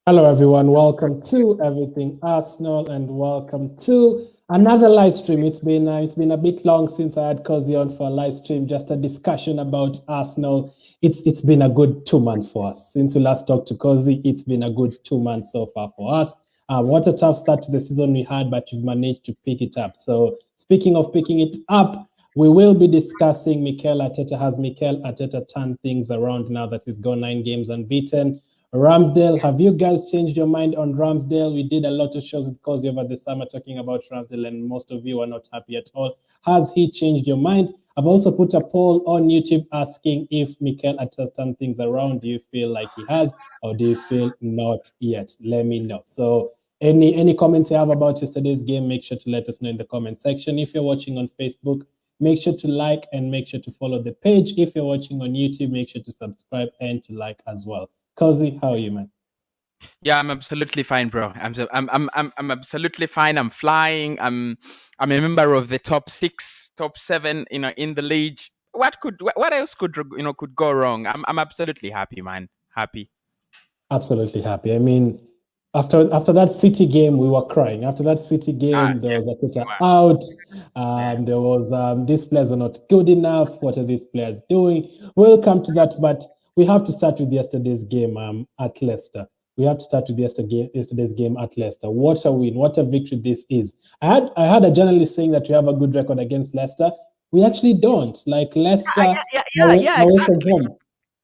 Hello, everyone. Welcome to Everything Arsenal, and welcome to another live stream. It's been a bit long since I had Cozy on for a live stream, just a discussion about Arsenal. It's been a good 2 months for us since we last talked to Cozy. It's been a good 2 months so far for us. What a tough start to the season we had, but we've managed to pick it up. So, speaking of picking it up, we will be discussing Mikel Arteta. Has Mikel Arteta turned things around now that he's gone 9 games unbeaten? Ramsdale, have you guys changed your mind on Ramsdale? We did a lot of shows with Cozy over the summer talking about Ramsdale, and most of you are not happy at all. Has he changed your mind? I've also put a poll on YouTube asking if Mikel Arteta turned things around. Do you feel like he has, or do you feel not yet? Let me know. So any comments you have about yesterday's game, make sure to let us know in the comment section. If you're watching on Facebook, make sure to like and make sure to follow the page. If you're watching on YouTube, make sure to subscribe and to like as well. Cozy, how are you, man? Yeah, I'm absolutely fine, bro. I'm absolutely fine. I'm flying. I'm a member of the top 6, top 7, in the league. What else could go wrong? I'm absolutely happy, man. Happy. Absolutely happy. I mean, after that City game, we were crying. After that City game, there was a Arteta out. There was these players are not good enough. What are these players doing? We'll come to that, but we have to start with yesterday's game at Leicester. We have to start with yesterday's game at Leicester. What a win! What a victory this is. I had a journalist saying that we have a good record against Leicester. We actually don't. Like Leicester away from home.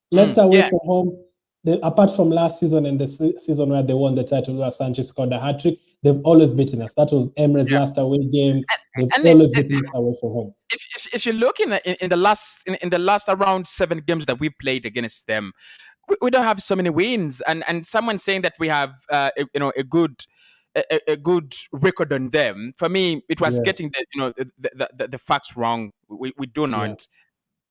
Leicester away from home. Apart from last season and the season where they won the title, where Sanchez scored a hat-trick, they've always beaten us. That was Emre's last away game. They've always beaten us away from home. If you look in the last around 7 games that we played against them, we don't have so many wins. And someone saying that we have a good record on them. For me, it was getting the facts wrong. We do not. Yeah.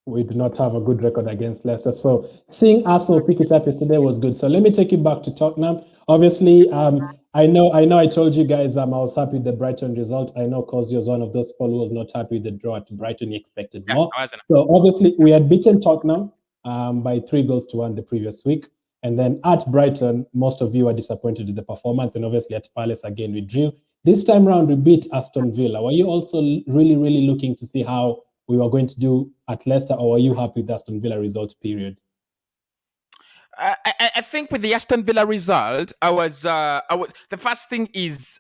We do not have a good record against Leicester. So seeing Arsenal pick it up yesterday was good. So let me take you back to Tottenham. Obviously, I know I told you guys I was happy with the Brighton result. I know Cozy was one of those people who was not happy with the draw at Brighton. He expected more. So obviously, we had beaten Tottenham by 3-1 the previous week. And then at Brighton, most of you are disappointed with the performance. And obviously at Palace, again, we drew. This time around, we beat Aston Villa. Were you also really, really looking to see how we were going to do at Leicester, or were you happy with the Aston Villa result, period? I think with the Aston Villa result, I was the first thing is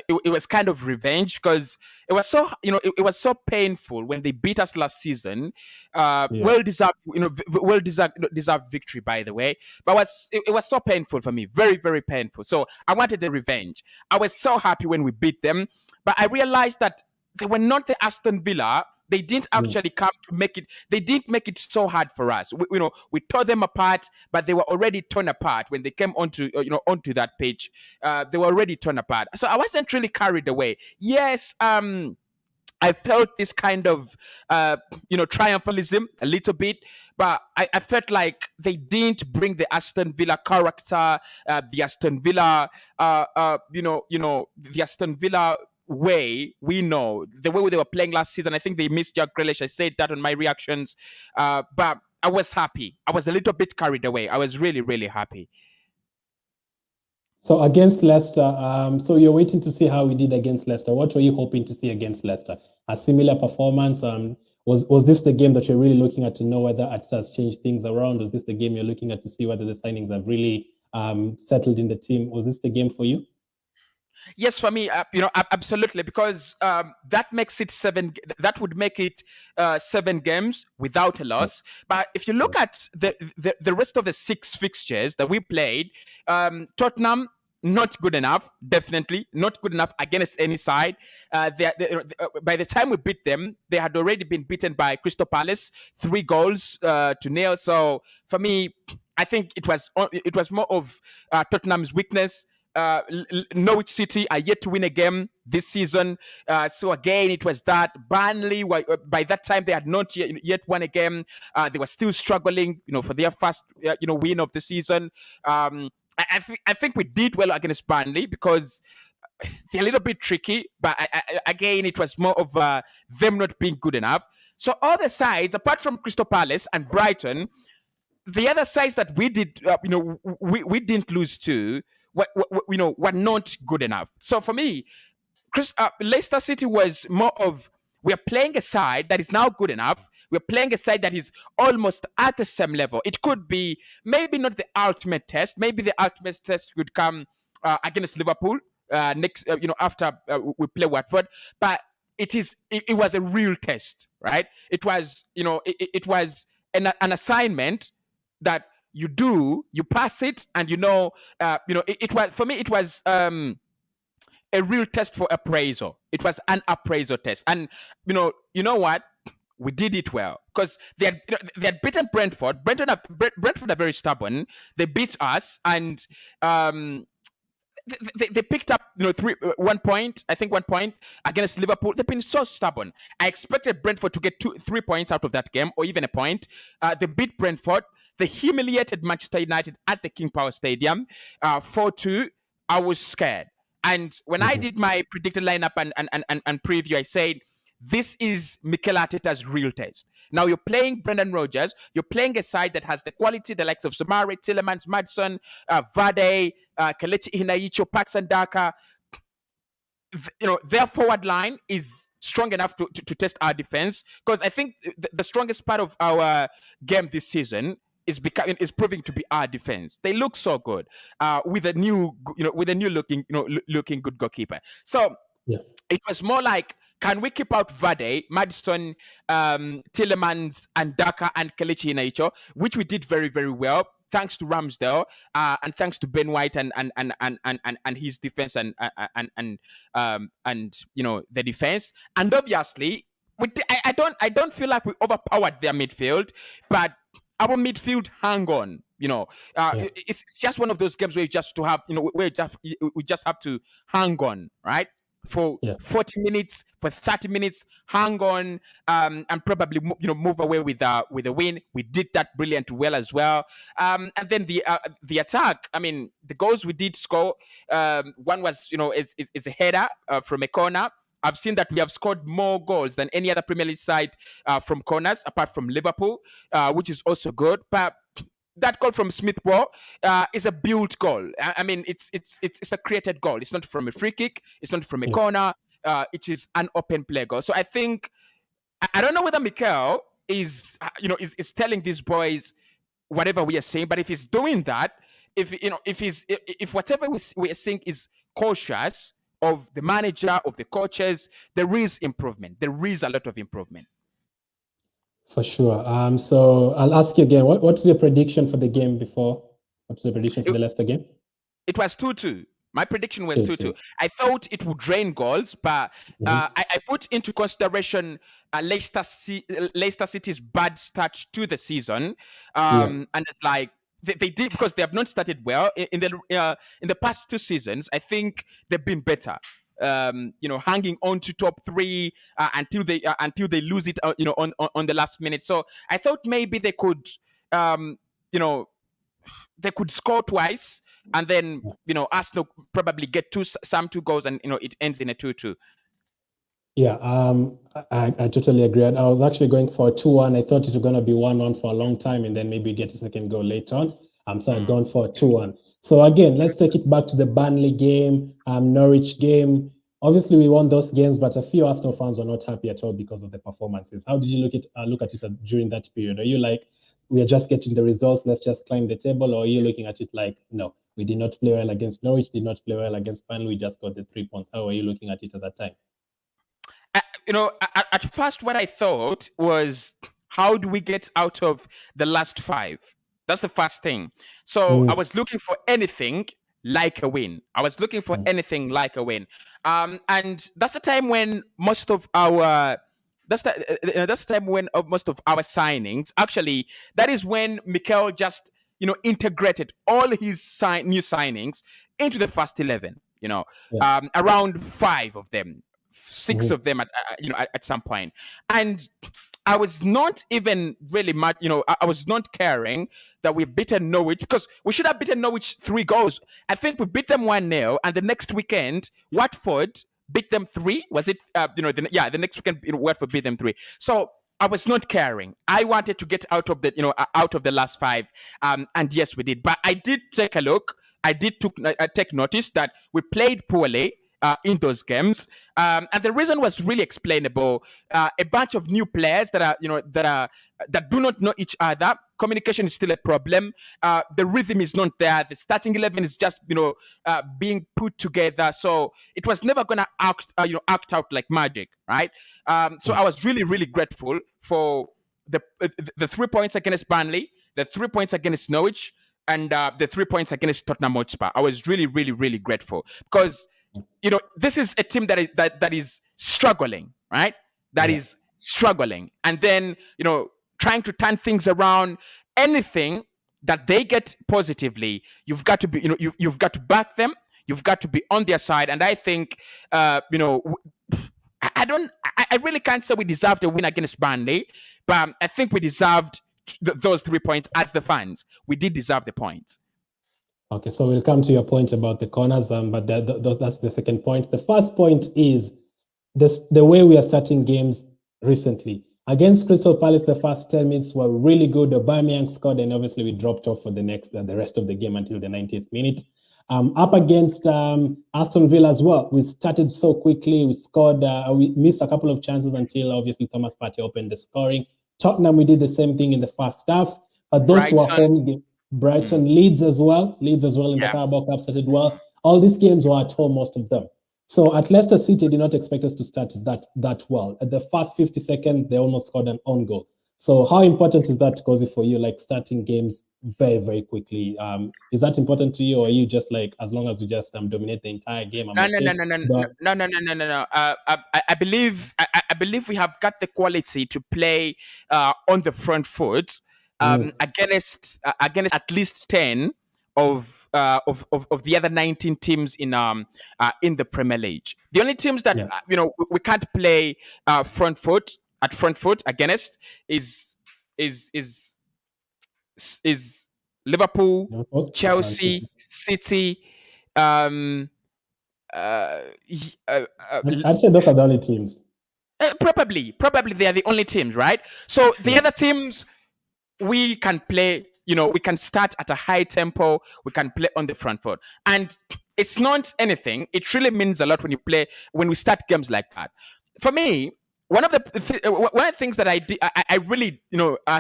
it was kind of revenge, because it was so it was so painful when they beat us last season. Well deserved victory, by the way, but it was so painful for me, very, very painful. So I wanted a revenge. I was so happy when we beat them, but I realized that they were not the Aston Villa. They didn't actually come to make it. They didn't make it so hard for us. We tore them apart, but they were already torn apart when they came onto that pitch. They were already torn apart. So I wasn't really carried away. Yes, I felt this kind of triumphalism a little bit, but I felt like they didn't bring the Aston Villa character, the Aston Villa, the Aston Villa way. We know the way they were playing last season. I think they missed Jack Grealish. I said that on my reactions, but I was happy. I was a little bit carried away. I was really, really happy. So against Leicester, so you're waiting to see how we did against Leicester. What were you hoping to see against Leicester? A similar performance? Was this the game that you're really looking at to know whether Arteta has changed things around? Was this the game you're looking at to see whether the signings have really settled in the team? Was this the game for you? Yes, for me, absolutely, because that makes it 7. That would make it 7 games without a loss. But if you look at the rest of the 6 fixtures that we played, Tottenham, not good enough. Definitely not good enough against any side. By the time we beat them, they had already been beaten by Crystal Palace 3-0. So for me, I think it was more of Tottenham's weakness. Norwich City are yet to win a game this season. So again, it was that. Burnley, by that time, they had not yet won a game. They were still struggling, for their first, win of the season. I think we did well against Burnley because they're a little bit tricky. But again, it was more of them not being good enough. So all the sides, apart from Crystal Palace and Brighton, the other sides that we did, we didn't lose to were not good enough. So for me, Leicester City was more of, we're playing a side that is now good enough. We're playing a side that is almost at the same level. It could be maybe not the ultimate test. Maybe the ultimate test could come against Liverpool next, after we play Watford. But it was a real test, right? It was, it was an assignment that you pass it, and it was, for me, it was a real test for appraisal. It was an appraisal test, and you know what? We did it well because they had beaten Brentford. Brentford are very stubborn. They beat us, and they picked up 1 point. I think 1 point against Liverpool. They've been so stubborn. I expected Brentford to get 3 points out of that game, or even a point. They beat Brentford. They humiliated Manchester United at the King Power Stadium, 4-2. I was scared. And when I did my predicted lineup and preview, I said, this is Mikel Arteta's real test. Now you're playing Brendan Rodgers. You're playing a side that has the quality, the likes of Samari, Tillemans, Madsen, Vade, Kelechi Iheanacho, Patson Daka. Their forward line is strong enough to test our defense, because I think the strongest part of our game this season is proving to be our defense. They look so good with a new looking good goalkeeper. So it was more like, can we keep out Vade, Madison, Tillemans, and Daka, and Kelechi Iheanacho, which we did very, very well, thanks to Ramsdale and thanks to Ben White and his defense and the defense. And obviously, I don't feel like we overpowered their midfield, but our midfield hang on. It's just one of those games where you just to have, we just have to hang on, right? For 40 minutes, for 30 minutes, hang on, and probably move away with a win. We did that brilliantly well as well. And then the attack. I mean, the goals we did score. One was is a header from a corner. I've seen that we have scored more goals than any other Premier League side from corners, apart from Liverpool, which is also good. But that goal from Smith Rowe is a built goal. I mean, it's a created goal. It's not from a free kick. It's not from a corner. It is an open play goal. So I think, I don't know whether Mikel is telling these boys whatever we are saying, but if he's doing that, if whatever we are saying is cautious of the manager, of the coaches, there is improvement. There is a lot of improvement. For sure. So I'll ask you again, what's your prediction for the game before? What's the prediction for the Leicester game? It was 2-2. My prediction was 2-2. I thought it would drain goals, but I put into consideration Leicester City's bad start to the season. And it's like, they did, because they have not started well in the past 2 seasons. I think they've been better. Hanging on to top 3 until they lose it, on the last minute. So I thought maybe they could, they could score twice, and then Arsenal probably get 2 goals, and it ends in a 2-2. Yeah, I totally agree. I was actually going for a 2-1. I thought it was going to be 1-1 for a long time, and then maybe get a second goal later on. So I'd gone for a 2-1. So again, let's take it back to the Burnley game, Norwich game. Obviously, we won those games, but a few Arsenal fans were not happy at all because of the performances. How did you look at it during that period? Are you like, we are just getting the results, let's just climb the table? Or are you looking at it like, no, we did not play well against Norwich, did not play well against Burnley, we just got the 3 points? How are you looking at it at that time? At first, what I thought was, how do we get out of the last 5? That's the first thing. So I was looking for anything like a win. Anything like a win. And that's the time when most of our most of our signings, actually, that is when Mikel just integrated all his new signings into the first 11. Around 5 of them, 6 of them at some point. And I was not even really much, I was not caring that we beaten Norwich, because we should have beaten Norwich 3 goals. I think we beat them 1-0, and the next weekend, Watford beat them 3. Was it? The next weekend, Watford beat them 3. So I was not caring. I wanted to get out of the last 5, and yes, we did. But I did take a look I did take notice that we played poorly in those games, and the reason was really explainable. A bunch of new players that do not know each other. Communication is still a problem. The rhythm is not there. The starting 11 is just being put together. So it was never gonna act out like magic, right? So I was really, really grateful for the 3 points against Burnley, the 3 points against Norwich, and the 3 points against Tottenham Hotspur. I was really, really, really grateful because this is a team that is struggling, right? That is struggling, and then trying to turn things around. Anything that they get positively, you've got to be, you've got to back them. You've got to be on their side, and I think, I really can't say we deserved a win against Burnley, but I think we deserved those 3 points as the fans. We did deserve the points. Okay, so we'll come to your point about the corners, but that's the second point. The first point is the way we are starting games recently. Against Crystal Palace, the first 10 minutes were really good. Aubameyang scored, and obviously we dropped off for the rest of the game until the 90th minute. Up against Aston Villa as well, we started so quickly. We scored. We missed a couple of chances until obviously Thomas Partey opened the scoring. Tottenham, we did the same thing in the first half, but those were home games. Brighton, Leeds as well in the Carabao Cup started well. All these games were at home, most of them. So at Leicester City, did not expect us to start that well. At the first 50 seconds, they almost scored an own goal. So how important is that, Kosi, for you, like starting games very, very quickly? Is that important to you, or are you just like, as long as we just dominate the entire game? No. I believe we have got the quality to play on the front foot against at least 10 of the other 19 teams in the Premier League. The only teams that we can't play front foot against is Liverpool, Chelsea, City. I'd say those are the only teams. Probably they are the only teams, right? So the other teams, we can play. We can start at a high tempo. We can play on the front foot, and it's not anything. It really means a lot when we start games like that. For me, one of the things that I really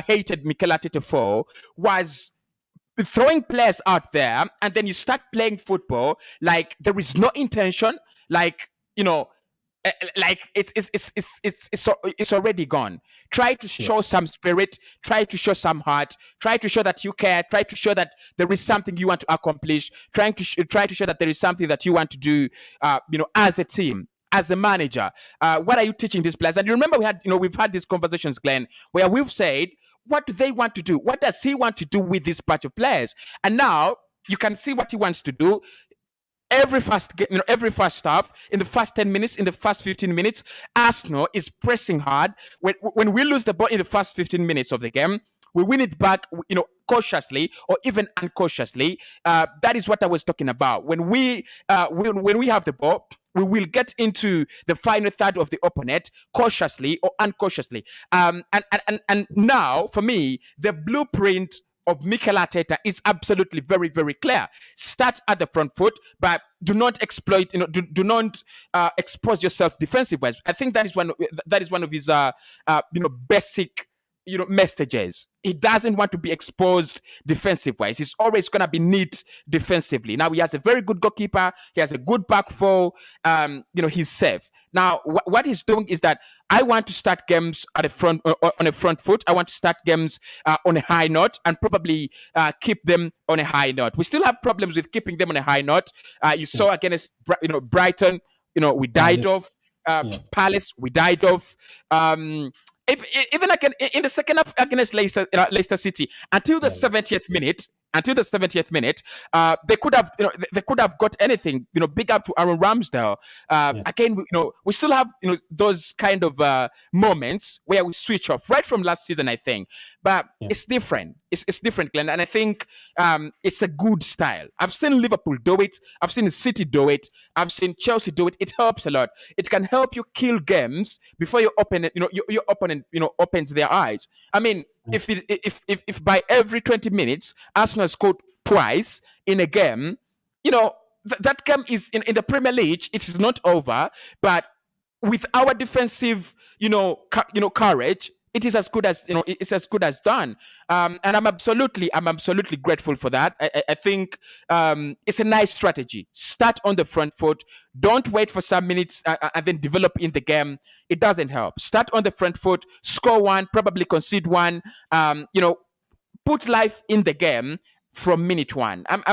hated Mikel Arteta for was throwing players out there, and then you start playing football like there is no intention, like it's already gone. Try to show some spirit, try to show some heart, try to show that you care, try to show that there is something you want to accomplish, try to show that there is something that you want to do, as a team, as a manager. What are you teaching these players? And you remember we've had these conversations, Glenn, where we've said, what do they want to do? What does he want to do with this batch of players? And now you can see what he wants to do. Every first half, in the first 10 minutes, in the first 15 minutes, Arsenal is pressing hard. When we lose the ball in the first 15 minutes of the game, we win it back, cautiously or even uncautiously. That is what I was talking about. When we have the ball, we will get into the final third of the opponent cautiously or uncautiously. And now, for me, the blueprint of Mikel Arteta is absolutely very, very clear. Start at the front foot, but do not exploit. Do not expose yourself defensive-wise. I think that is one of his basic messages. He doesn't want to be exposed defensive-wise. He's always going to be neat defensively. Now, he has a very good goalkeeper. He has a good back four. He's safe. Now, what he's doing is that I want to start games at the front on a front foot. I want to start games on a high note and probably keep them on a high note. We still have problems with keeping them on a high note. You saw against Brighton, we died off. Palace, we died off. Even again in the second half against Leicester City, until the 70th minute, they could have got anything. Big up to Aaron Ramsdale. Again, we still have those kind of moments where we switch off right from last season, I think. But it's different. It's different, Glenn, and I think it's a good style. I've seen Liverpool do it. I've seen City do it. I've seen Chelsea do it. It helps a lot. It can help you kill games before your opponent, your opponent, opens their eyes. I mean, if by every 20 minutes Arsenal scored twice in a game, that game is in the Premier League. It is not over, but with our defensive, courage, it is as good as it's as good as done. And I'm absolutely grateful for that. I think it's a nice strategy. Start on the front foot. Don't wait for some minutes and then develop in the game. It doesn't help. Start on the front foot. Score one, probably concede one. Put life in the game from minute one. I'm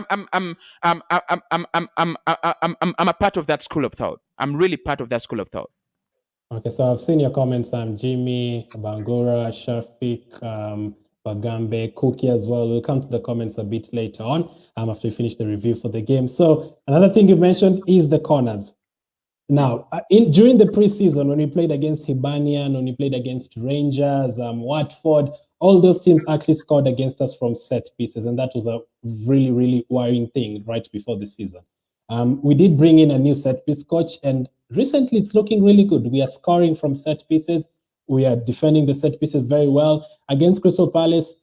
a part of that school of thought. I'm really part of that school of thought. Okay, so I've seen your comments, Jimmy, Bangura, Shafiq, Bagambe, Cookie as well. We'll come to the comments a bit later on after we finish the review for the game. So another thing you've mentioned is the corners. Now, during the preseason, when we played against Hibernian, when we played against Rangers, Watford, all those teams actually scored against us from set pieces, and that was a really, really worrying thing right before the season. We did bring in a new set piece coach, and recently it's looking really good. We are scoring from set pieces. We are defending the set pieces very well. Against Crystal Palace,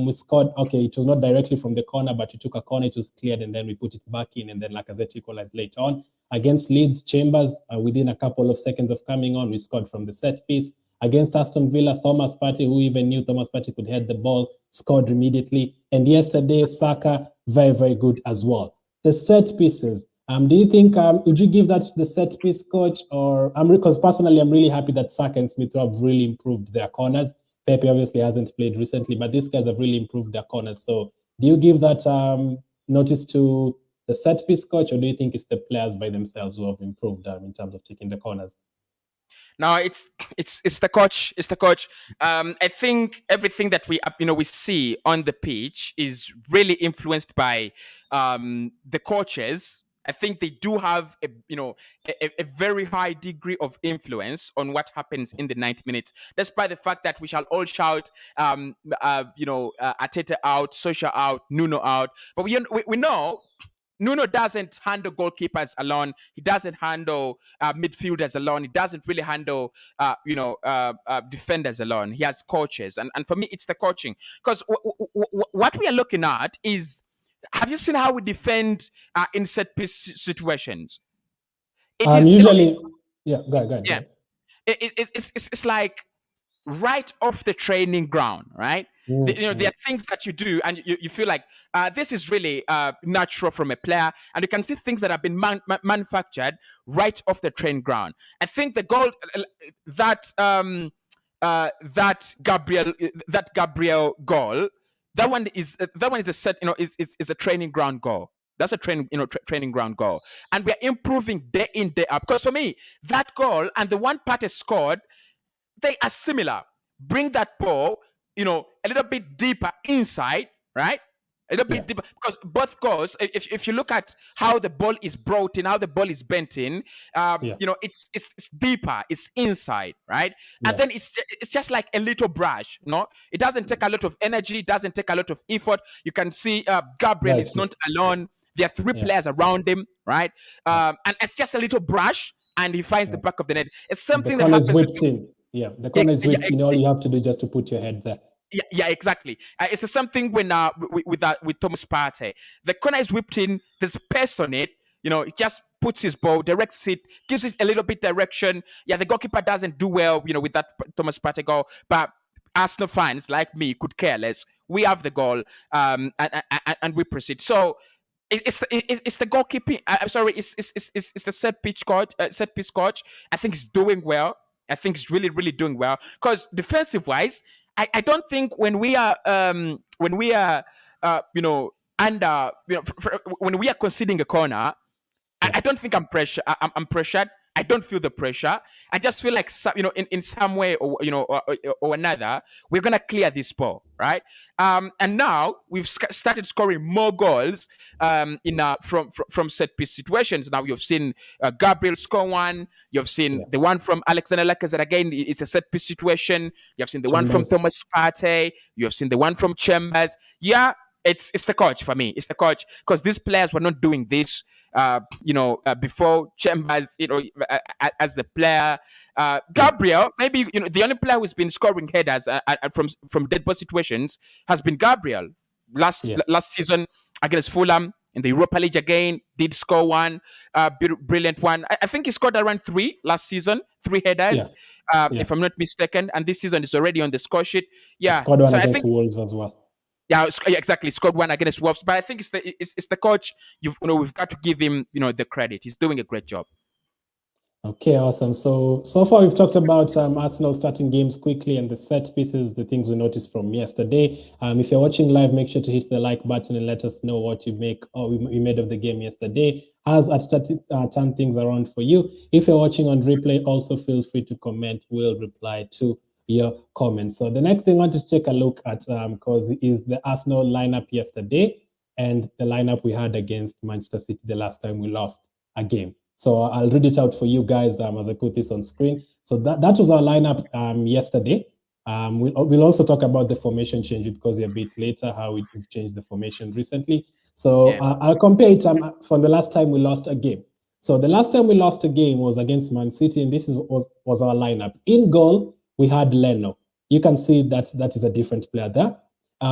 we scored, okay, it was not directly from the corner, but we took a corner, it was cleared, and then we put it back in, and then Lacazette equalized later on. Against Leeds, Chambers, within a couple of seconds of coming on, we scored from the set piece. Against Aston Villa, Thomas Partey, who even knew Thomas Partey could head the ball, scored immediately. And yesterday, Saka, very, very good as well. The set pieces, do you think, would you give that to the set piece coach? Or because personally, I'm really happy that Saka and Smith have really improved their corners. Pepe obviously hasn't played recently, but these guys have really improved their corners. So do you give that notice to the set piece coach, or do you think it's the players by themselves who have improved in terms of taking the corners? No, it's the coach. It's the coach. I think everything that we see on the pitch is really influenced by the coaches. I think they do have a very high degree of influence on what happens in the 90 minutes, despite the fact that we shall all shout, Arteta out, Solskjaer out, Nuno out. But we know Nuno doesn't handle goalkeepers alone. He doesn't handle midfielders alone. He doesn't really handle, defenders alone. He has coaches. And for me, it's the coaching. Because what we are looking at is, have you seen how we defend in set piece situations? Usually, yeah, go ahead. Yeah. It's like right off the training ground, right? There are things that you do and you feel like this is really natural from a player, and you can see things that have been manufactured right off the training ground. I think the goal that Gabriel goal, that one is a set, is a training ground goal. That's a training ground goal, and we are improving day in, day out. Because for me, that goal and the one Partey scored, they are similar. Bring that ball, a little bit deeper inside, right? A little bit deeper, because both goals, if you look at how the ball is brought in, how the ball is bent in, it's deeper, it's inside, right? And then it's just like a little brush, It doesn't take a lot of energy, it doesn't take a lot of effort. You can see Gabriel is not alone. There are three players around him, right? And it's just a little brush, and he finds the back of the net. It's something that happens. Whipped in. Yeah, the corner is whipped in. All you have to do is just to put your head there. Yeah, exactly. It's the same thing when with Thomas Partey. The corner is whipped in. There's space on it. It just puts his ball, directs it, gives it a little bit direction. Yeah, the goalkeeper doesn't do well, with that Thomas Partey goal. But Arsenal fans like me could care less. We have the goal, and we proceed. So it's the goalkeeping. I'm sorry. It's the set piece coach. I think he's doing well. I think he's really, really doing well. Because defensive wise, I don't think when we are when we are conceding a corner, I don't think I'm pressured. I don't feel the pressure. I just feel like in some way or another, we're gonna clear this ball, right? And now we've started scoring more goals from set piece situations. Now you've seen Gabriel score one. You've seen the one from Alexander Lacazette. Again, it's a set piece situation. You've seen the one from Thomas Partey. You've seen the one from Chambers. Yeah. It's the coach for me. It's the coach, because these players were not doing this, before Chambers, as the player. Gabriel, maybe the only player who's been scoring headers from dead ball situations has been Gabriel. Last season against Fulham, in the Europa League again, did score one, brilliant one. I think he scored around 3 last season, 3 headers, if I'm not mistaken. And this season is already on the score sheet. Yeah, he scored one so against I think Wolves as well. Yeah, exactly. Scored one against Wolves, but I think it's the coach. We've got to give him the credit. He's doing a great job. Okay, awesome. So far we've talked about Arsenal starting games quickly and the set pieces, the things we noticed from yesterday. If you're watching live, make sure to hit the like button and let us know what you make or we made of the game yesterday. Has Arteta turned things around for you? If you're watching on replay, also feel free to comment. We'll reply to your comments. So the next thing I want to take a look at, because is the Arsenal lineup yesterday and the lineup we had against Manchester City the last time we lost a game. So I'll read it out for you guys as I put this on screen. So that was our lineup yesterday. We'll also talk about the formation change because a bit later, how we've changed the formation recently. So I'll compare it from the last time we lost a game. So the last time we lost a game was against Man City, and this was our lineup. In goal, we had Leno. You can see that is a different player there.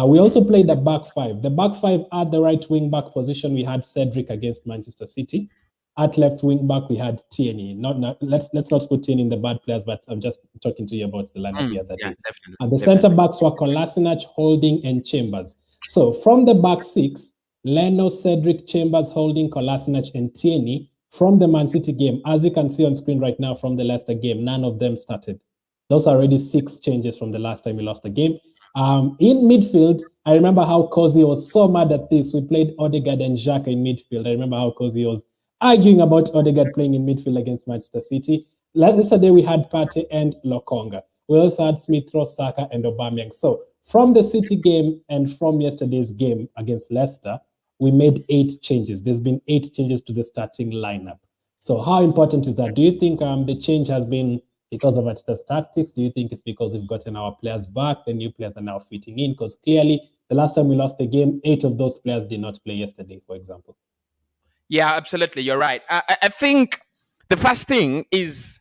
We also played the back five. The back five at the right wing back position, we had Cedric against Manchester City. At left wing back, we had Tierney. Let's not put Tierney in the bad players, but I'm just talking to you about the lineup the other day. And the centre backs were Kolasinac, Holding, and Chambers. So from the back six, Leno, Cedric, Chambers, Holding, Kolasinac, and Tierney. From the Man City game, as you can see on screen right now, from the Leicester game, none of them started. Those are already 6 changes from the last time we lost a game. In midfield, I remember how Cozy was so mad at this. We played Odegaard and Xhaka in midfield. I remember how Cozy was arguing about Odegaard playing in midfield against Manchester City. Yesterday, we had Partey and Lokonga. We also had Smith Rowe, Saka, and Aubameyang. So from the City game and from yesterday's game against Leicester, we made 8 changes. There's been 8 changes to the starting lineup. So how important is that? Do you think the change has been because of Arteta's tactics? Do you think it's because we've gotten our players back, the new players are now fitting in? Because clearly, the last time we lost the game, 8 of those players did not play yesterday, for example. Yeah, absolutely. You're right. I think the first thing is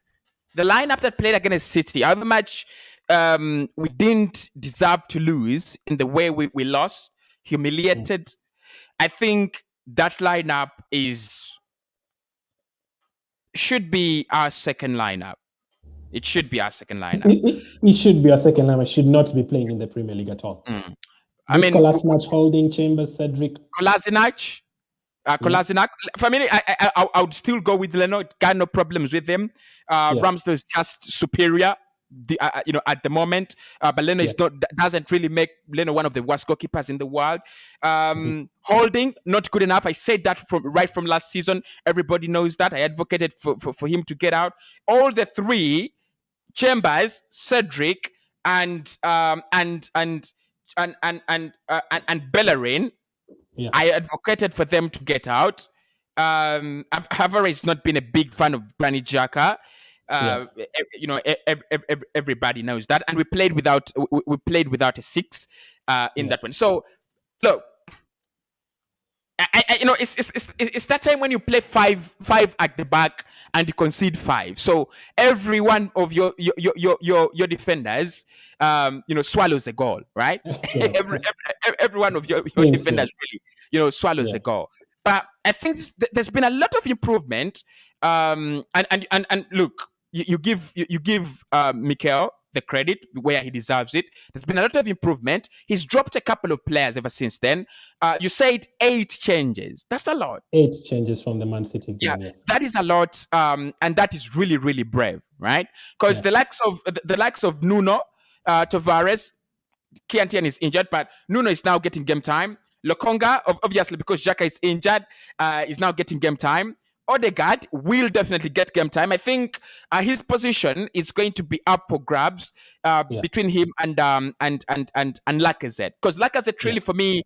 the lineup that played against City. However much we didn't deserve to lose in the way we lost, humiliated. I think that lineup should be our second lineup. It should be our second lineup. It should be our second lineup. It should not be playing in the Premier League at all. I mean, Kolasinac, Holding, Chambers, Cedric. Kolasinac. For me, I would still go with Leno. Got no problems with him. Ramsdale is just superior, at the moment. But Leno doesn't really make Leno one of the worst goalkeepers in the world. Holding, not good enough. I said that right from last season. Everybody knows that. I advocated for him to get out. All the 3, Chambers, Cedric, and Bellerin. I advocated for them to get out. However, it's not been a big fan of Granit Xhaka. Everybody knows that, and we played without a 6 in that one. So, look, it's that time when you play five at the back and you concede 5. So every one of your defenders, swallows a goal, right? every one of your defenders really, swallows a goal. But I think there's been a lot of improvement. And look, you give Mikel the credit where he deserves it. There's been a lot of improvement. He's dropped a couple of players ever since then. You said 8 changes. That's a lot. 8 changes from the Man City game. Yeah, yes. That is a lot, and that is really, really brave, right? Because the likes of Nuno, Tavares, Kiantian is injured, but Nuno is now getting game time. Lokonga, obviously because Xhaka is injured, is now getting game time. Odegaard will definitely get game time. I think his position is going to be up for grabs between him and LACAZETTE, because LACAZETTE really, for me,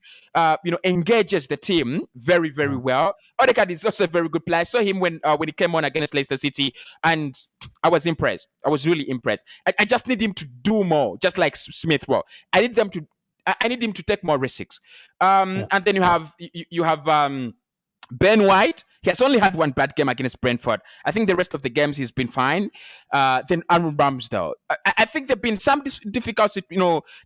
engages the team very, very well. Odegaard is also a very good player. I saw him when he came on against Leicester City, and I was impressed. I was really impressed. I just need him to do more, just like Smith Rowe. I need him to take more risks. And then you have Ben White. He has only had one bad game against Brentford. I think the rest of the games he's been fine. Then Aaron Ramsdale. I think there've been some difficult,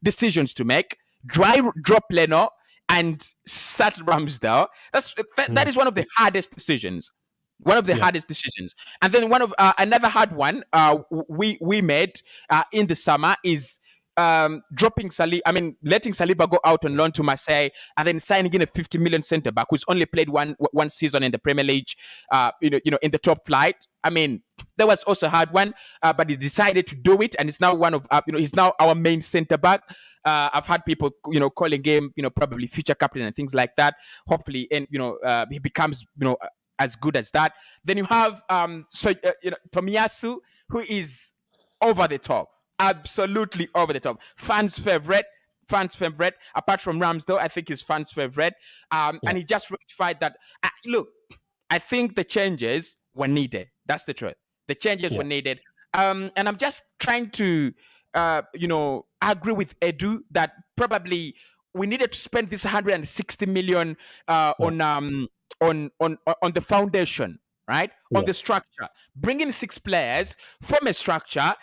decisions to make. Drop Leno and start Ramsdale. That is one of the hardest decisions. One of the hardest decisions. And then another hard one we made in the summer is letting Saliba go out on loan to Marseille and then signing in a 50 million centre back who's only played one season in the Premier League, in the top flight. I mean, that was also a hard one, but he decided to do it, and it's now he's now our main centre back. I've had people, calling him, probably future captain and things like that. Hopefully, and he becomes, as good as that. Then you have Tomiyasu, who is over the top. Absolutely over the top. Fans' favorite. Apart from Ramsdale, I think he's fans' favorite. And he just rectified that. Look, I think the changes were needed. That's the truth. The changes were needed. And I'm just trying to, agree with Edu that probably we needed to spend this 160 million on the foundation, right? On the structure. Bring in 6 players, form a structure.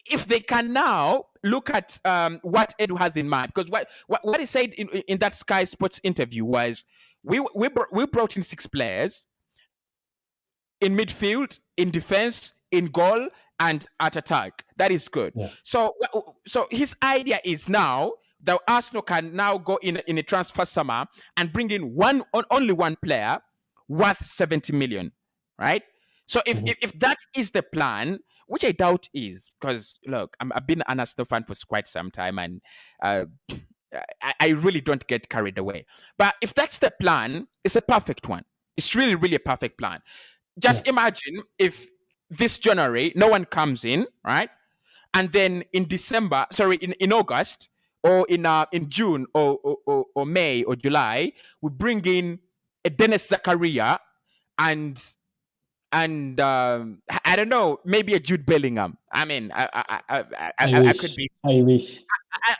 If they can now look at what Edu has in mind, because what he said in that Sky Sports interview was, we brought in 6 players in midfield, in defense, in goal, and at attack. That is good. Yeah. So his idea is now that Arsenal can now go in a transfer summer and bring in only one player worth 70 million, right? So if that is the plan, which I doubt is, because look, I've been an Arsenal fan for quite some time, and I really don't get carried away. But if that's the plan, it's a perfect one. It's really, really a perfect plan. Just imagine if this January no one comes in, right? And then in August or in June or May or July, we bring in a Dennis Zakaria and I don't know, maybe a Jude Bellingham. I mean, I could be. I wish.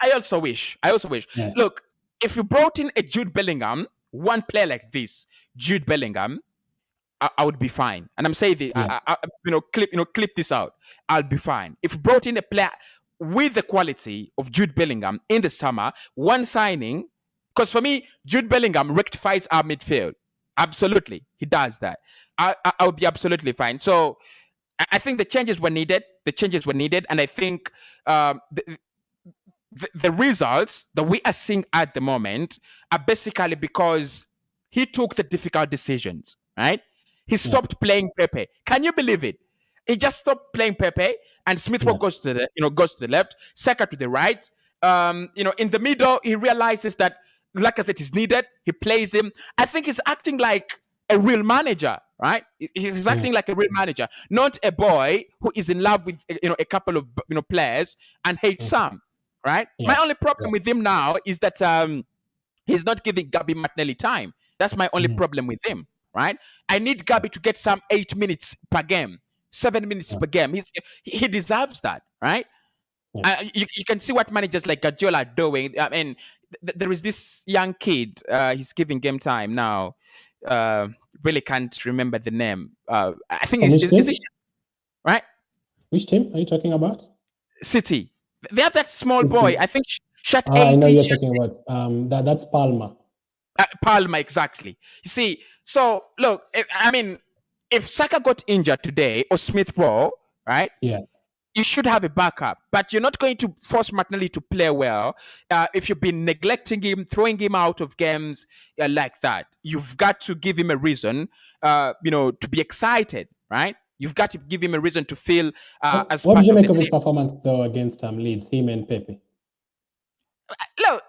I also wish. Yeah. Look, if you brought in a Jude Bellingham, one player like this, Jude Bellingham, I would be fine. And I'm saying this, clip this out. I'll be fine. If you brought in a player with the quality of Jude Bellingham in the summer, one signing, because for me, Jude Bellingham rectifies our midfield. Absolutely, he does that. I'll be absolutely fine. So I think the changes were needed. And I think the results that we are seeing at the moment are basically because he took the difficult decisions, right? He stopped playing Pepe. Can you believe it? He just stopped playing Pepe, and Smith Rowe goes to the left, Saka to the right. In the middle, he realizes that LACAZETTE is needed. He plays him. I think he's acting like a real manager, right? He's acting like a real manager, not a boy who is in love with a couple of players and hates some, right? My only problem with him now is that he's not giving Gabi Martinelli time. That's my only problem with him, right? I need Gabi to get some 8 minutes per game, 7 minutes per game. He deserves that, right? You can see what managers like Guardiola are doing. I mean, there is this young kid. He's giving game time now. Really can't remember the name. I think it's right. Which team are you talking about? City. They have that small boy. I think shot 80. I know you're talking about. That's Palmer. Palmer, exactly. You see, so look, if Saka got injured today or Smith Rowe, right? Yeah. You should have a backup, but you're not going to force Martinelli to play well if you've been neglecting him, throwing him out of games like that. You've got to give him a reason, to be excited, right? You've got to give him a reason to feel as. What did you make of his performance though against Leeds, him and Pepe? Look,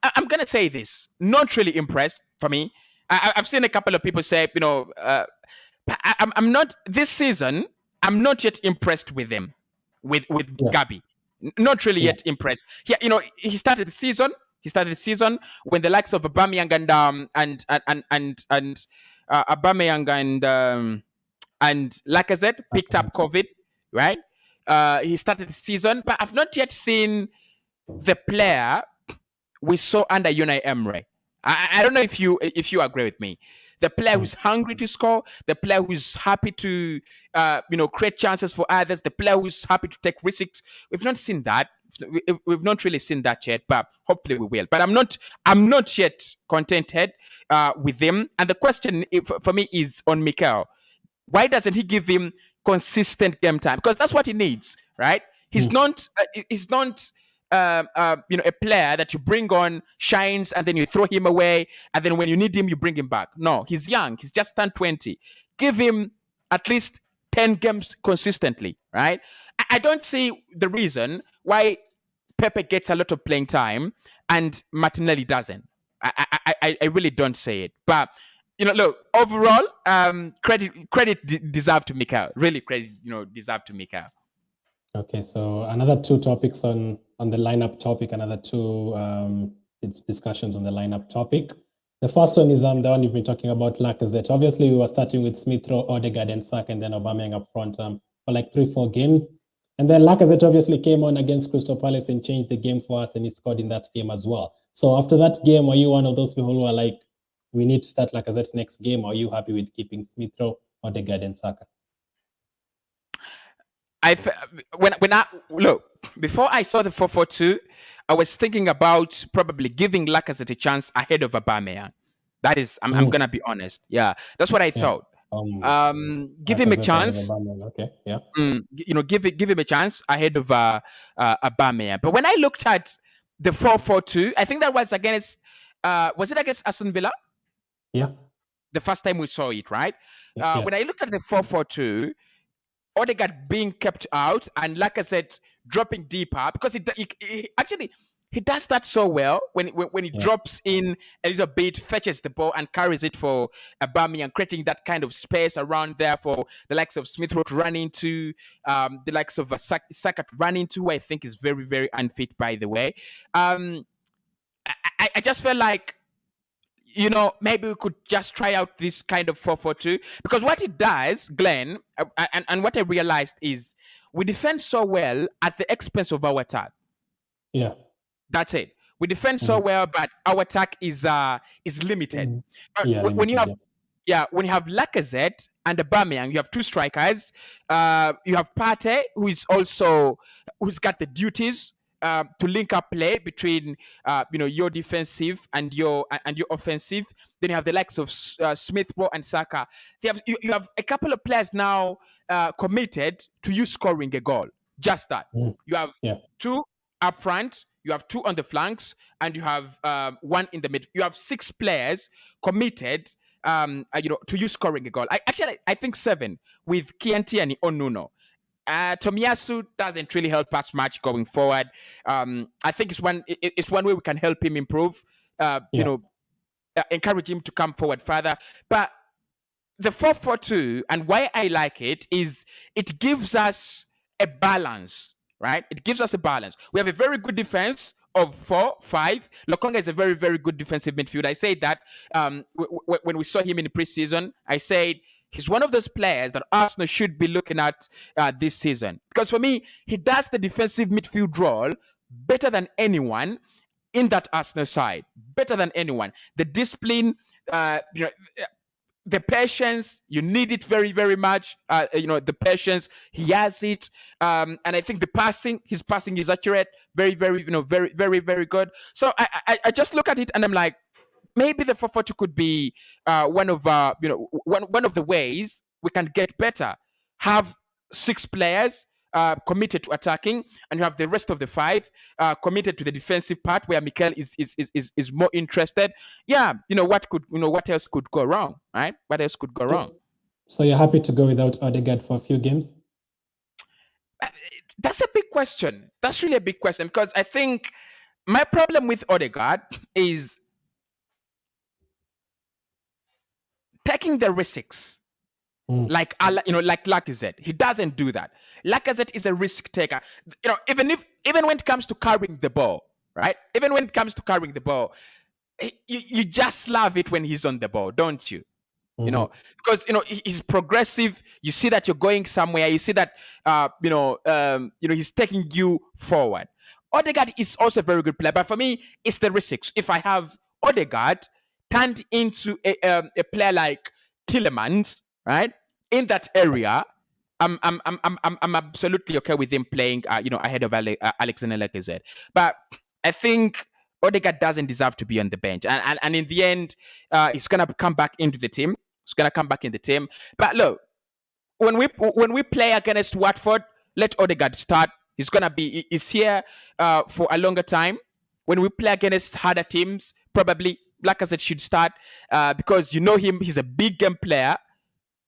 I'm gonna say this. Not really impressed for me. I've seen a couple of people say, I'm not this season. I'm not yet impressed with him. With Gabi, not really yet impressed. Yeah, he started the season when the likes of Aubameyang and LACAZETTE picked up COVID, right? He started the season, but I've not yet seen the player we saw under Unai Emery. I don't know if you agree with me. the player who's hungry to score, the player who's happy to, create chances for others, the player who's happy to take risks. We've not seen that. We've not really seen that yet, but hopefully we will. But I'm not yet contented with him. And the question for me is on Mikel. Why doesn't he give him consistent game time? Because that's what he needs, right? He's not. He's not. A player that you bring on, shines, and then you throw him away, and then when you need him, you bring him back. No, he's young. He's just turned 20. Give him at least 10 games consistently, right? I don't see the reason why Pepe gets a lot of playing time and Martinelli doesn't. I really don't see it. But look, overall, credit deserved to Mikel. Really, credit deserved to Mikel. Okay, so another two topics on the lineup topic, another two discussions on the lineup topic. The first one is the one you've been talking about, Lacazette. Obviously, we were starting with Smith Rowe, Odegaard, and Saka, and then Aubameyang up front for like 3-4 games. And then Lacazette obviously came on against Crystal Palace and changed the game for us, and he scored in that game as well. So after that game, are you one of those people who are like, we need to start Lacazette next game, or are you happy with keeping Smith Rowe, Odegaard, and Saka? Before I saw the 4-4-2, I was thinking about probably giving Lacazette a chance ahead of Aubameyang. That is, I'm gonna be honest. Yeah, that's what I thought. Give him a chance. Okay, yeah. Give him a chance ahead of Aubameyang. But when I looked at the 4-4-2, I think that was against. Was it against Aston Villa? Yeah. The first time we saw it, right? Yes. When I looked at the 4-4-2. Odegaard being kept out and Lacazette dropping deeper, because he does that so well when he drops in a little bit, fetches the ball and carries it for Aubameyang, creating that kind of space around there for the likes of Smith Rowe to run into, the likes of Saka to run into, who I think is very, very unfit, by the way. I just felt like, maybe we could just try out this kind of 4-4-2, because what it does, Glenn, and what I realized is we defend so well at the expense of our attack. Yeah, that's it. We defend so well, but our attack is limited. When you have Lacazette and Aubameyang, you have two strikers. You have Partey, who's got the duties to link up play between your defensive and your offensive. Then you have the likes of Smith Rowe and Saka. You have a couple of players now committed to you scoring a goal. Just that. You have two up front, you have two on the flanks, and you have one in the mid. You have 6 players committed to you scoring a goal. I think 7 with Kianti and Onuno. Tomiyasu doesn't really help us much going forward. I think it's one way we can help him improve. Encourage him to come forward further. But the 4-4-2, and why I like it, is it gives us a balance, right? It gives us a balance. We have a very good defense of 4-5. Lokonga is a very, very good defensive midfielder. I said that when we saw him in the preseason. I said he's one of those players that Arsenal should be looking at this season. Because for me, he does the defensive midfield role better than anyone in that Arsenal side. Better than anyone. The discipline, the patience, you need it very, very much. The patience, he has it. And I think his passing is accurate. Very, very, very, very, very good. So I just look at it and I'm like, maybe the 4-4-2 could be one of the ways we can get better. Have 6 players committed to attacking, and you have the rest of the 5 committed to the defensive part, where Mikel is more interested. Yeah, what else could go wrong, right? What else could go wrong? So you're happy to go without Odegaard for a few games? That's a big question. That's really a big question, because I think my problem with Odegaard is taking the risks. Like Lacazette. He doesn't do that. Lacazette is a risk taker. Even when it comes to carrying the ball, right? Even when it comes to carrying the ball, you just love it when he's on the ball, don't you? Because he's progressive. You see that you're going somewhere. You see that he's taking you forward. Odegaard is also a very good player, but for me, it's the risks. If I have Odegaard, turned into a player like Tillemans, right? In that area, I'm absolutely okay with him playing, ahead of Alexander Lacazette. But I think Odegaard doesn't deserve to be on the bench, and in the end, he's gonna come back into the team. He's gonna come back in the team. But look, when we play against Watford, let Odegaard start. He's here for a longer time. When we play against harder teams, probably Lacazette should start because you know him. He's a big game player.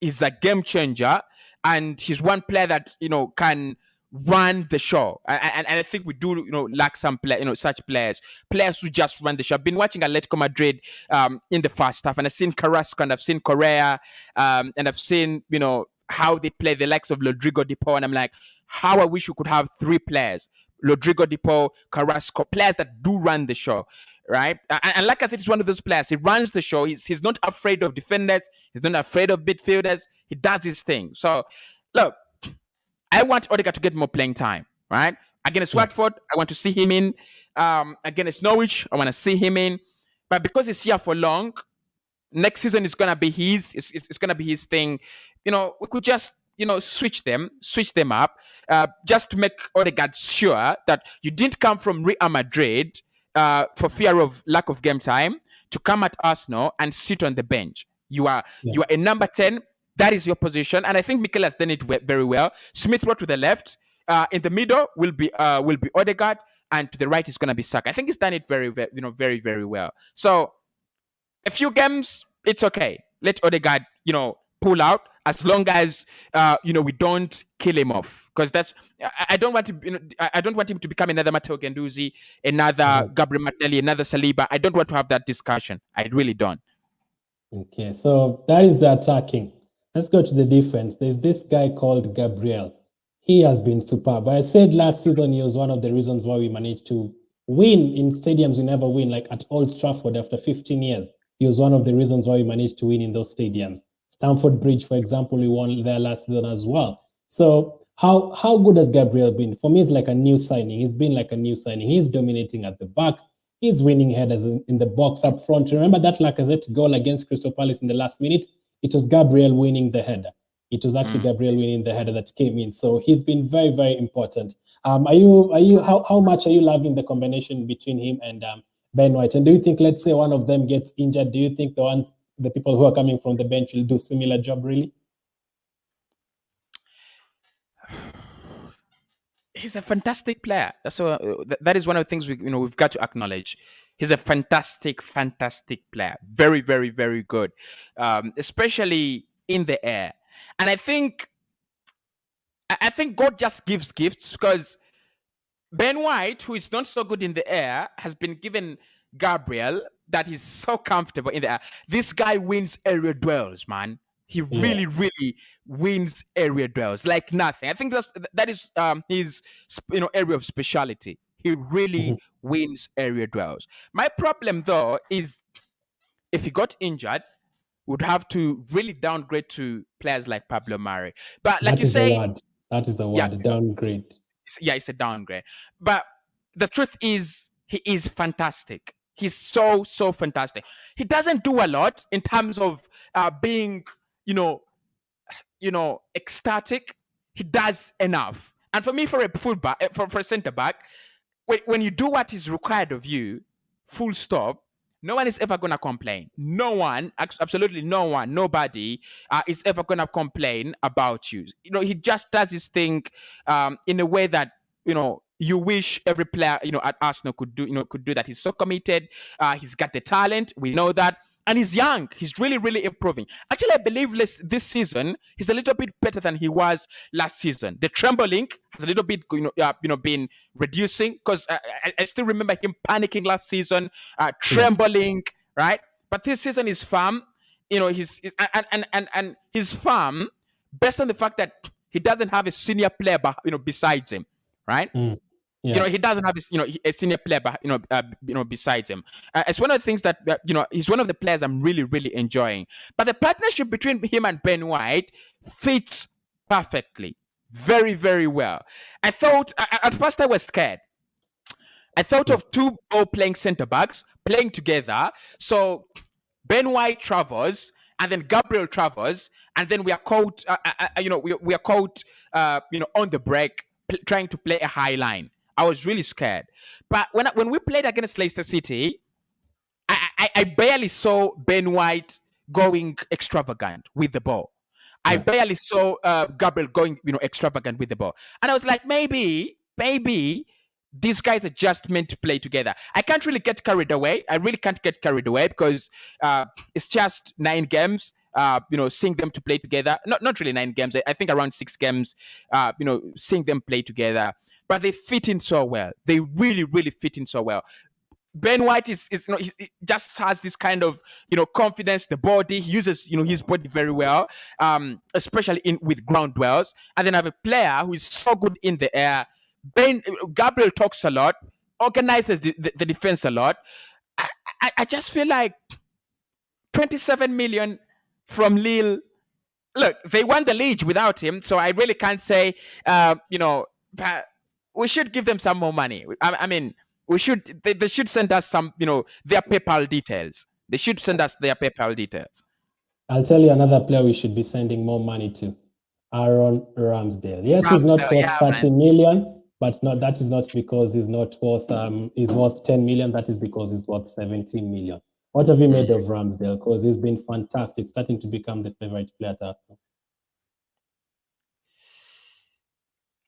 He's a game changer, and he's one player that can run the show. And I think we do lack some such players who just run the show. I've been watching Atletico Madrid in the first half, and I've seen Carrasco and I've seen Correa, and I've seen how they play the likes of Rodrigo De Paul, and I'm like, how I wish we could have three players: Rodrigo De Paul, Carrasco, players that do run the show, right? And like I said, he's one of those players. He runs the show. He's not afraid of defenders. He's not afraid of midfielders. He does his thing. So, look, I want Odegaard to get more playing time, right? Against Watford, I want to see him in. Against Norwich, I want to see him in. But because he's here for long, next season is gonna be his. It's gonna be his thing. We could just switch them up, just to make Odegaard sure that you didn't come from Real Madrid for fear of lack of game time to come at Arsenal and sit on the bench. You are a number 10. That is your position, and I think Mikel has done it very well. Smith Rowe to the left, in the middle will be Odegaard, and to the right is going to be Saka. I think he's done it very, very, very well. So a few games, it's okay. Let Odegaard, pull out as long as we don't kill him off. Because I don't want him to become another Matteo Guendouzi, another Gabriel Martinelli, another Saliba. I don't want to have that discussion. I really don't. Okay, so that is the attacking. Let's go to the defense. There's this guy called Gabriel. He has been superb. I said last season he was one of the reasons why we managed to win in stadiums we never win, like at Old Trafford after 15 years. He was one of the reasons why we managed to win in those stadiums. Stamford Bridge, for example, we won there last season as well. So how good has Gabriel been? For me, it's like a new signing. He's been like a new signing. He's dominating at the back. He's winning headers in the box up front. Remember that Lacazette goal against Crystal Palace in the last minute? It was Gabriel winning the header. It was actually Gabriel winning the header that came in. So he's been very, very important. How much are you loving the combination between him and Ben White? And do you think, let's say one of them gets injured, do you think the people who are coming from the bench will do similar job, really? He's a fantastic player. That is one of the things we've got to acknowledge. He's a fantastic player. Very, very, very good, especially in the air. And I think God just gives gifts, because Ben White, who is not so good in the air, has been given Gabriel that is so comfortable in the air. This guy wins area duels, man. He really, really wins area duels like nothing. I think that is his area of speciality. He really wins area duels. My problem, though, is if he got injured, would have to really downgrade to players like Pablo Mari. But like you say, that is the word, downgrade. It's a downgrade. But the truth is, he is fantastic. He's so fantastic. He doesn't do a lot in terms of being, ecstatic. He does enough. And for me, for a fullback, for a centre back, when you do what is required of you, full stop, no one is ever going to complain. No one, absolutely no one, nobody is ever going to complain about you. He just does his thing in a way that, you wish every player, at Arsenal could do that. He's so committed. He's got the talent. We know that. And he's young. He's really, really improving. Actually, I believe this season he's a little bit better than he was last season. The trembling has a little bit, been reducing, because I still remember him panicking last season, trembling, right? But this season he's firm. He's firm based on the fact that he doesn't have a senior player, besides him, right? He doesn't have a senior player, besides him. It's one of the things that he's one of the players I'm really, really enjoying. But the partnership between him and Ben White fits perfectly, very, very well. I thought at first I was scared. I thought of two ball-playing centre backs playing together. So Ben White travels, and then Gabriel travels, and then we are caught, we are caught, on the break, trying to play a high line. I was really scared. But when we played against Leicester City, I barely saw Ben White going extravagant with the ball. I barely saw Gabriel going, extravagant with the ball. And I was like, maybe these guys are just meant to play together. I can't really get carried away. I really can't get carried away because it's just 9 games. Seeing them to play together. Not really 9 games. I think around 6 games. Seeing them play together. But they fit in so well. They really, really fit in so well. Ben White he just has this kind of confidence. The body, he uses his body very well, especially with ground duels. And then I have a player who is so good in the air. Gabriel talks a lot, organizes the defense a lot. I just feel like 27 million from Lille. Look, they won the league without him, so I really can't say. We should give them some more money. I mean. They should send us some, their PayPal details. They should send us their PayPal details. I'll tell you another player we should be sending more money to. Aaron Ramsdale. Yes, he's not worth 30 million, but that is not because he's not worth he's worth 10 million. That is because he's worth 17 million. What have you made of Ramsdale? Because he's been fantastic, starting to become the favorite player at Arsenal.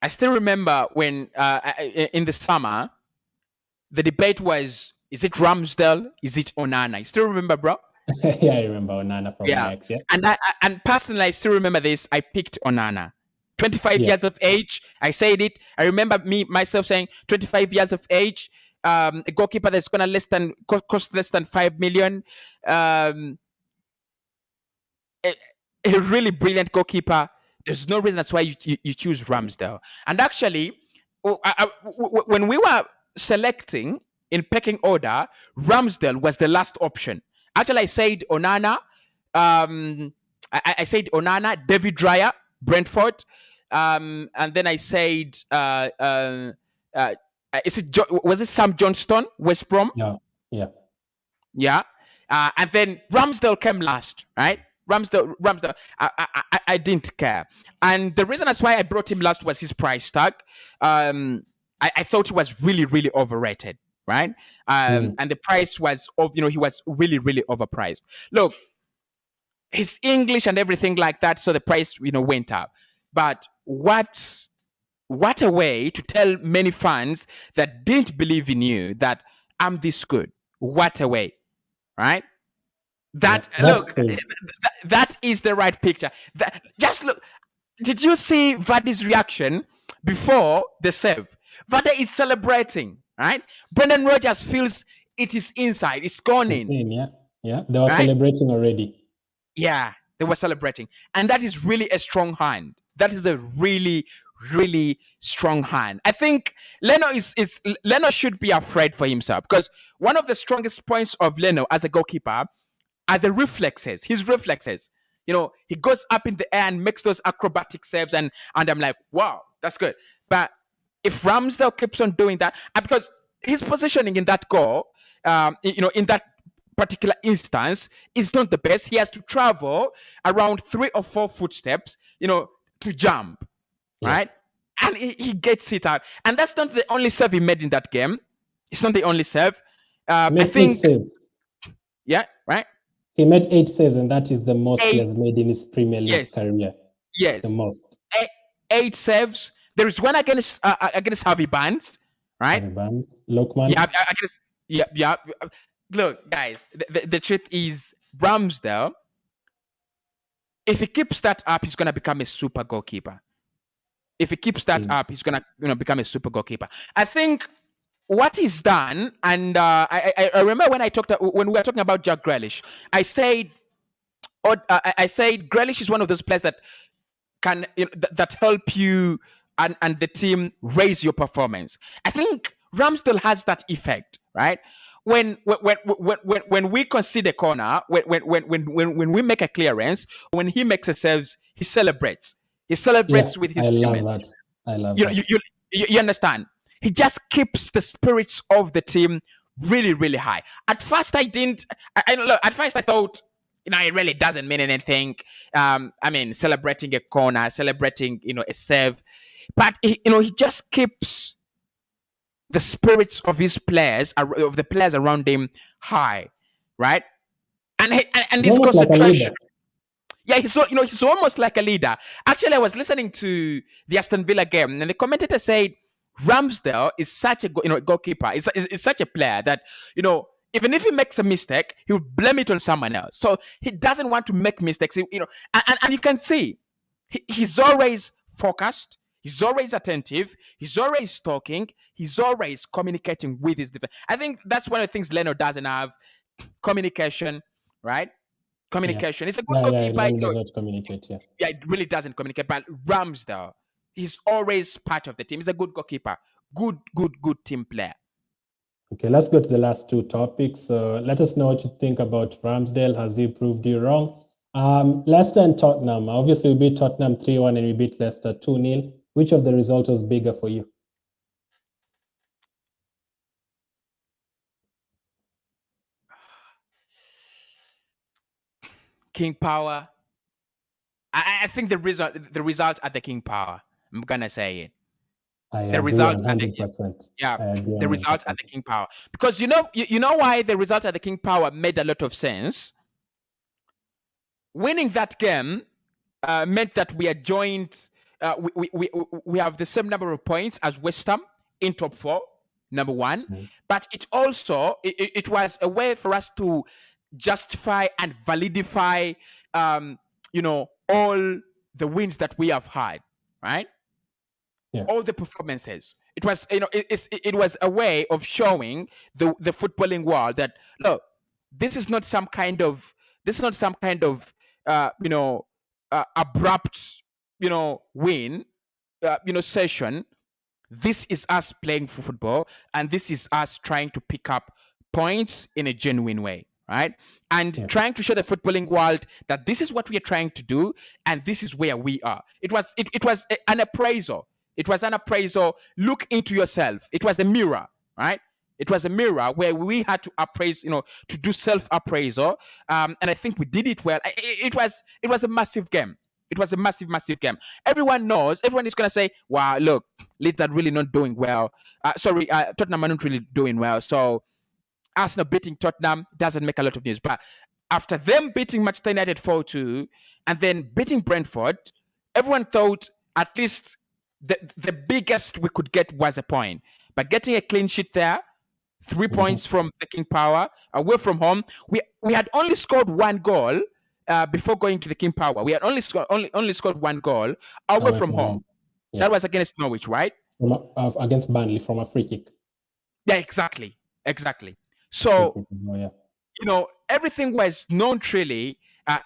I still remember when in the summer, the debate was, is it Ramsdale? Is it Onana? You still remember, bro? Yeah, I remember Onana from Ajax, yeah. And personally, I still remember this. I picked Onana. 25 years of age. I said it. I remember myself saying 25 years of age. A goalkeeper that's going to cost less than 5 million. A really brilliant goalkeeper. There's no reason that's why you choose Ramsdale. And actually, when we were selecting in pecking order, Ramsdale was the last option. Actually, I said Onana. I said Onana, David Raya, Brentford, and then I said, was it Sam Johnston, West Brom? Yeah. And then Ramsdale came last, right? Ramsdale. I didn't care, and the reason that's why I brought him last was his price tag. I thought he was really, really overrated, right? And the price was, he was really, really overpriced. Look, his English and everything like that, so the price, went up. But what a way to tell many fans that didn't believe in you that I'm this good. What a way, right? That is the right picture. Just look. Did you see Vardy's reaction before the save? Vardy is celebrating, right? Brendan Rodgers feels it is inside. It's gone in. Yeah. They were celebrating already. Yeah, they were celebrating. And that is really a strong hand. That is a really, really strong hand. I think Leno should be afraid for himself, because one of the strongest points of Leno as a goalkeeper are the reflexes, his reflexes. He goes up in the air and makes those acrobatic saves, and I'm like, wow, that's good. But if Ramsdale keeps on doing that, because his positioning in that goal, in that particular instance, is not the best. He has to travel around 3 or 4 footsteps, to jump, right? And he gets it out. And that's not the only save he made in that game. It's not the only save. I think 8 saves. Yeah, right? He made 8 saves, and that is the most he has made in his Premier League career. Yes. The most. 8 saves. There is one against Harvey Barnes, right? Harvey Barnes. Lokman. Yeah. Look, guys, the truth is, Ramsdale, if he keeps that up, he's going to become a super goalkeeper. If he keeps that up, he's going to become a super goalkeeper. I think what he's done, and I remember when we were talking about Jack Grealish, I said Grealish is one of those players that can that help you and the team raise your performance. I think Ramsdale has that effect, right? When we concede a corner, when we make a clearance, when he makes a save, he celebrates. He celebrates with his teammates. I love that. You understand? He just keeps the spirits of the team really, really high. At first, I didn't. Look, at first, I thought, it really doesn't mean anything. Celebrating a corner, celebrating, a save, but he just keeps the spirits of his players, of the players around him, high, right? And It's his almost like a concentration. leader. Yeah, he's almost like a leader. Actually, I was listening to the Aston Villa game, and the commentator said Ramsdale is such a goalkeeper. Is such a player that even if he makes a mistake, he'll blame it on someone else. So he doesn't want to make mistakes. And you can see he's always focused. He's always attentive. He's always talking. He's always communicating with his defense. I think that's one of the things Leno doesn't have: communication, right? Communication. It's a good goalkeeper. Leno does not communicate. Yeah, it really doesn't communicate. But Ramsdale, he's always part of the team. He's a good goalkeeper. Good team player. Okay, let's go to the last two topics. Let us know what you think about Ramsdale. Has he proved you wrong? Leicester and Tottenham. Obviously, we beat Tottenham 3-1 and we beat Leicester 2-0. Which of the results was bigger for you? King Power. I think the results are the King Power. I'm gonna say it. The results 100%. The results are the King Power, because you know why the results are the King Power made a lot of sense. Winning that game meant that we are joined. We have the same number of points as West Ham in top 4, number 1. Mm-hmm. But it also it was a way for us to justify and validify, all the wins that we have had, right? Yeah. All the performances. It was, it was a way of showing the footballing world that, look, this is not some kind of abrupt, win, session. This is us playing for football, and this is us trying to pick up points in a genuine way, right? And trying to show the footballing world that this is what we are trying to do, and this is where we are. It was an appraisal. It was an appraisal. Look into yourself. It was a mirror, right? It was a mirror where we had to appraise, to do self-appraisal. And I think we did it well. It was a massive game. It was a massive game. Everyone knows. Everyone is going to say, wow, look, Leeds are really not doing well. Tottenham are not really doing well. So Arsenal beating Tottenham doesn't make a lot of news. But after them beating Manchester United 4-2 and then beating Brentford, everyone thought at least the biggest we could get was a point. But getting a clean sheet there, 3 points from the King Power, away from home. We had only scored 1 goal before going to the King Power. We had only scored 1 goal away from home. Yeah. That was against Norwich, right? Against Burnley from a free kick. Yeah, exactly. So, everything was not really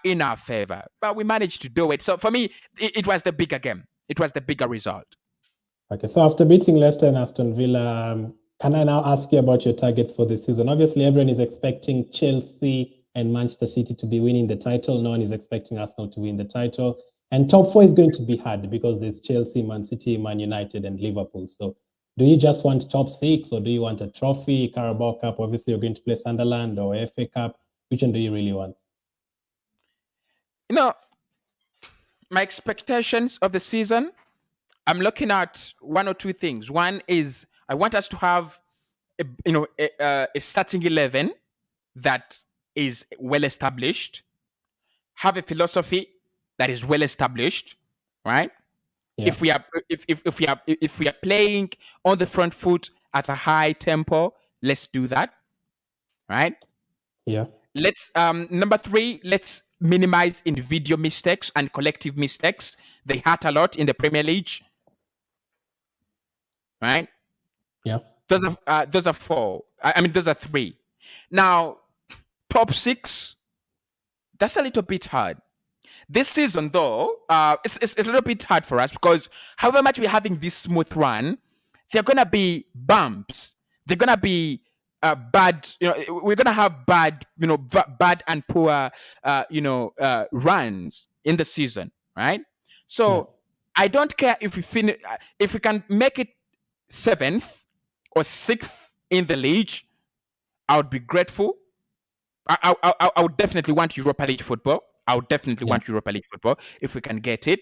in our favor, but we managed to do it. So for me, it was the bigger game. It was the bigger result. Okay, so after beating Leicester and Aston Villa, can I now ask you about your targets for the season? Obviously, everyone is expecting Chelsea and Manchester City to be winning the title. No one is expecting Arsenal to win the title. And top 4 is going to be hard because there's Chelsea, Man City, Man United, and Liverpool. So do you just want top 6 or do you want a trophy, Carabao Cup? Obviously, you're going to play Sunderland or FA Cup. Which one do you really want? My expectations of the season, I'm looking at 1 or 2 things. One is I want us to have a starting 11 that is well established, have a philosophy that is well established, right? Yeah. If we are playing on the front foot at a high tempo, let's do that, right? Yeah. Let's number 3, let's minimize individual mistakes and collective mistakes. They hurt a lot in the Premier League, right? Yeah. Those are 4. Those are 3. Now, top 6, that's a little bit hard. This season, though, it's a little bit hard for us because however much we're having this smooth run, there are going to be bumps. They're going to be bad, we're going to have bad, bad and poor, runs in the season, right? So I don't care if we finish, if we can make it 7th or 6th in the league, I would be grateful. I would definitely want Europa League football. I would definitely want Europa League football if we can get it.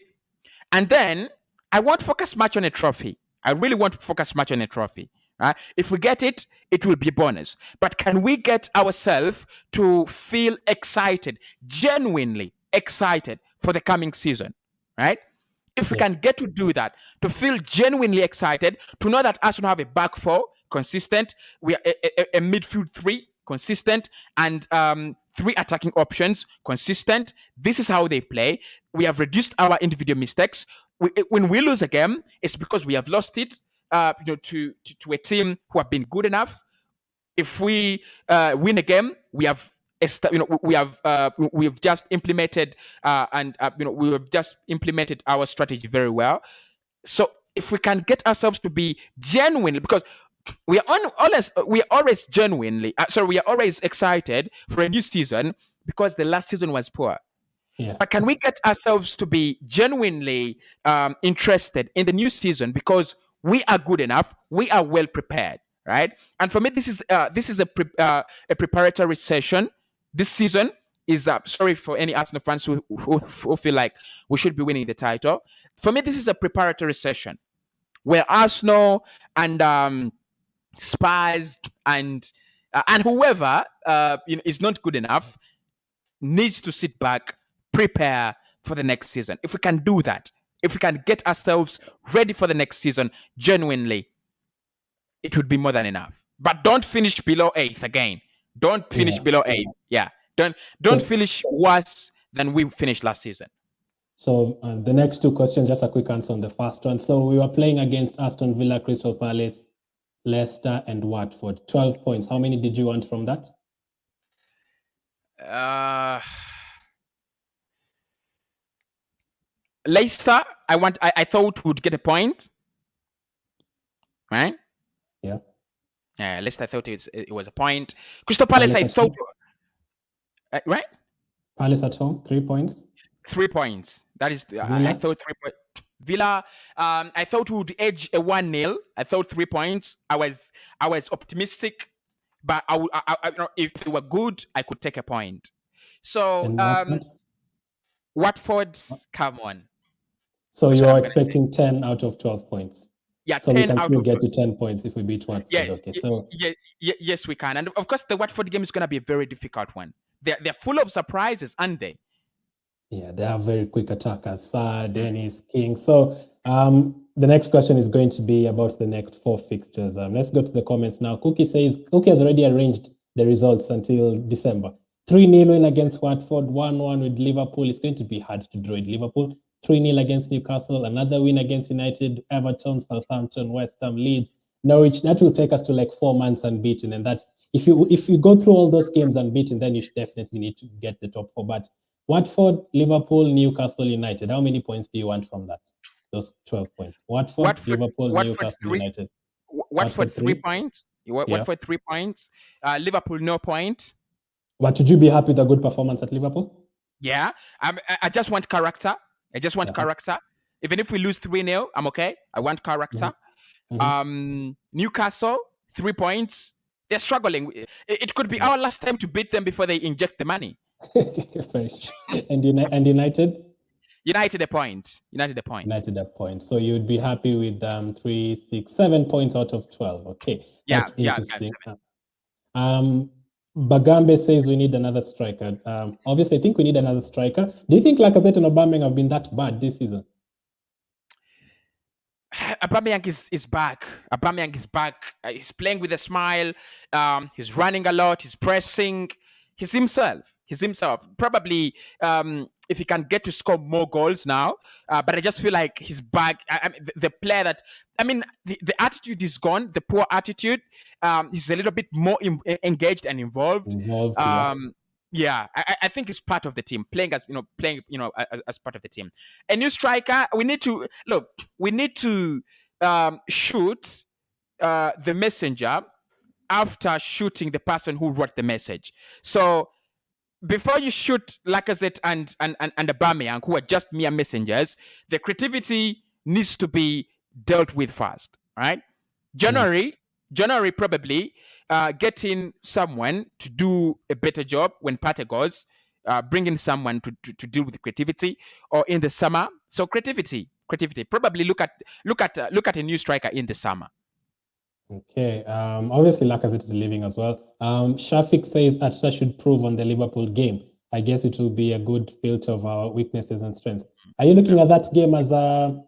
And then I won't focus much on a trophy. I really want to focus much on a trophy. Right? If we get it, it will be a bonus. But can we get ourselves to feel excited, genuinely excited for the coming season? Right? If we can get to do that, to feel genuinely excited, to know that Arsenal have a back four, consistent, we are a midfield three, consistent, and three attacking options, consistent. This is how they play. We have reduced our individual mistakes. When we lose a game, it's because we have lost it to a team who have been good enough. If we win a game, we have we've just implemented we have just implemented our strategy very well. So if we can get ourselves to be genuine, because we are always genuinely we are always excited for a new season because the last season was poor. But can we get ourselves to be genuinely interested in the new season because we are good enough, we are well prepared, right? And for me, this is a preparatory session. This season is sorry for any Arsenal fans who feel like we should be winning the title. For me, this is a preparatory session where Arsenal and Spurs and whoever is not good enough needs to sit back, prepare for the next season. If we can do that, if we can get ourselves ready for the next season genuinely, it would be more than enough. But don't finish below 8th again. Don't finish below 8. Yeah. Don't finish worse than we finished last season. So the next two questions, just a quick answer on the first one. So we were playing against Aston Villa, Crystal Palace, Leicester, and Watford. 12 points. How many did you want from that? Leicester, I thought would get a point. Right? Yeah. Yeah, Leicester, I thought it was a point. Crystal Palace, I thought right? Palace at home, 3 points. 3 points. That is, I thought 3 points. Villa, I thought we would edge a 1-0. I thought 3 points. I was optimistic, but if they were good, I could take a point. So Watford, come on. So you are expecting 10 out of 12 points. Yeah, so we can still get to 10 points if we beat Watford. Yes, okay, so yes, we can. And of course, the Watford game is going to be a very difficult one. They're full of surprises, aren't they? Yeah, they have very quick attackers, Sarr, Dennis, King. So the next question is going to be about the next 4 fixtures. Let's go to the comments now. Cookie says, Cookie has already arranged the results until December. 3-0 win against Watford, 1-1 with Liverpool. It's going to be hard to draw with Liverpool. 3-0 against Newcastle, another win against United, Everton, Southampton, West Ham, Leeds, Norwich. That will take us to like 4 months unbeaten. And that's if you go through all those games unbeaten, then you should definitely need to get the top 4. But Watford, Liverpool, Newcastle, United. How many points do you want from that? Those 12 points. Watford, Liverpool, Newcastle, United. Watford 3 points. Watford 3 points. Liverpool, no point. But would you be happy with a good performance at Liverpool? Yeah. I just want character. I just want character. Even if we lose 3-0, I'm okay. I want character. Newcastle, 3 points. They're struggling. It could be our last time to beat them before they inject the money. And United? United a point. United a point. So you'd be happy with 3, 6, 7 points out of 12. Okay. That's interesting. Bagambe says we need another striker. Obviously, I think we need another striker. Do you think Lacazette and Aubameyang have been that bad this season? Aubameyang is back. Aubameyang is back. He's playing with a smile. He's running a lot. He's pressing. He's himself. Probably if he can get to score more goals now. But I just feel like he's back. The player that, the attitude is gone. The poor attitude. He's a little bit more engaged and involved. Yeah, I think he's part of the team, playing as part of the team. A new striker. We need to shoot the messenger after shooting the person who wrote the message. So before you shoot Lacazette and Aubameyang, who are just mere messengers, the creativity needs to be dealt with first, right? January probably getting someone to do a better job when Partey goes, bringing someone to deal with creativity, or in the summer. So creativity. Probably look at a new striker in the summer. Okay. Obviously, Lacazette is leaving as well. Shafiq says Arteta should prove on the Liverpool game. I guess it will be a good filter of our weaknesses and strengths. Are you looking at that game as a?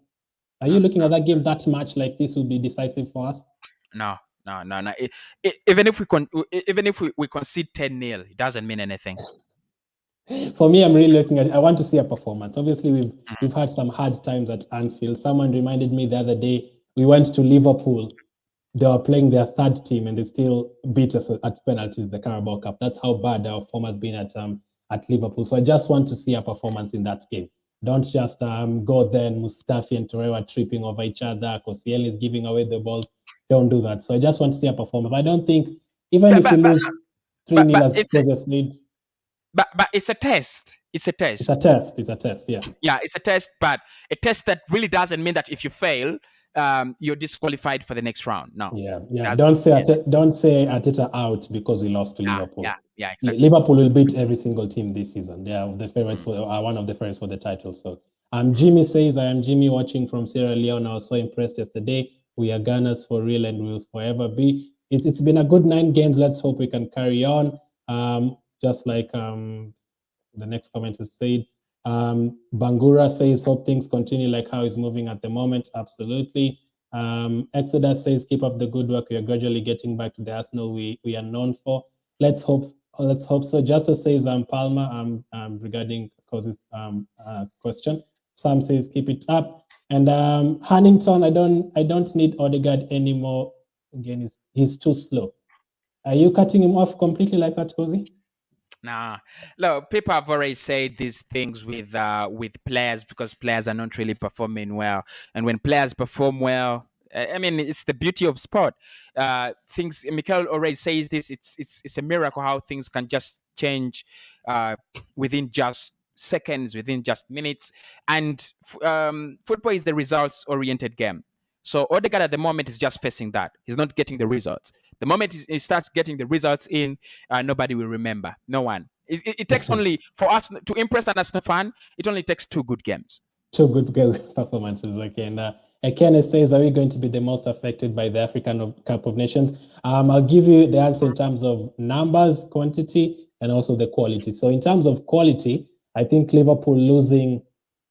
Are you looking at that game that much like this will be decisive for us? No. Even if we concede 10-0, it doesn't mean anything. For me, I'm really looking at. I want to see a performance. Obviously, we've had some hard times at Anfield. Someone reminded me the other day we went to Liverpool. They were playing their third team and they still beat us at penalties, the Carabao Cup. That's how bad our form has been at Liverpool. So I just want to see a performance in that game. Don't just go there and Mustafi and Torreira are tripping over each other. Koscielny is giving away the balls. Don't do that. So I just want to see a performance. But I don't think, even if we lose 3-0 as Jose said. But it's a test. It's a test. It's a test. It's a test. Yeah. Yeah, it's a test, but a test that really doesn't mean that if you fail, you're disqualified for the next round. No. Yeah. Don't say Arteta out because we lost to Liverpool. Yeah, exactly. Liverpool will beat every single team this season. They are the favorites are one of the favorites for the title. So, Jimmy says, "I am Jimmy watching from Sierra Leone. I was so impressed yesterday. We are Gunners for real and will forever be. It's been a good 9 games. Let's hope we can carry on. Just like the next comment is said." Bangura says, "Hope things continue like how it's moving at the moment." Absolutely. Exodus says, "Keep up the good work. We are gradually getting back to the Arsenal we are known for. Let's hope so." Justice says, Palmer, regarding Cause's question. Sam says, "Keep it up." And Hannington, I don't need Odegaard anymore. Again, he's too slow. Are you cutting him off completely like that, Cozy? Nah, look, people have already said these things with players because players are not really performing well, and when players perform well, I mean, it's the beauty of sport. Things. Mikel already says this. It's a miracle how things can just change within just seconds, within just minutes, and football is the results-oriented game. So Odegaard at the moment is just facing that. He's not getting the results. The moment he starts getting the results in, nobody will remember. No one. It takes only, for us to impress an Arsenal fan, it only takes 2 good games. 2 good performances. Okay. And Kenneth says, "Are we going to be the most affected by the African Cup of Nations?" I'll give you the answer in terms of numbers, quantity, and also the quality. So in terms of quality, I think Liverpool losing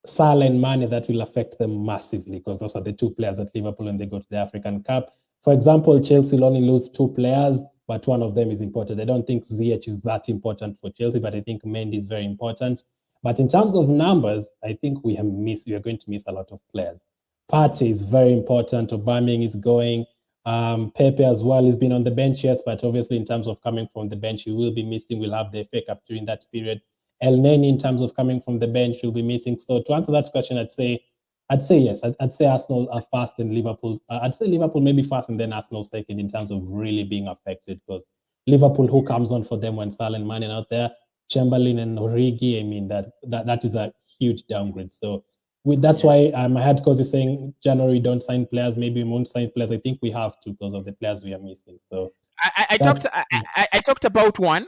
Salah and Mane, that will affect them massively because those are the 2 players at Liverpool when they go to the African Cup. For example, Chelsea will only lose 2 players, but one of them is important. I don't think Ziyech is that important for Chelsea, but I think Mendy is very important. But in terms of numbers, I think we are going to miss a lot of players. Partey is very important. Aubameyang is going. Pepe as well has been on the bench, yes, but obviously in terms of coming from the bench, he will be missing. We'll have the FA Cup during that period. El Neni, in terms of coming from the bench, will be missing. So to answer that question, I'd say yes. I'd say Arsenal are first and Liverpool. I'd say Liverpool maybe first and then Arsenal second in terms of really being affected because Liverpool, who comes on for them when Salah and Mane out there, Chamberlain and Origi, I mean, that is a huge downgrade. So that's why I had Cozy saying January don't sign players, maybe we won't sign players. I think we have to because of the players we are missing. So I talked about one.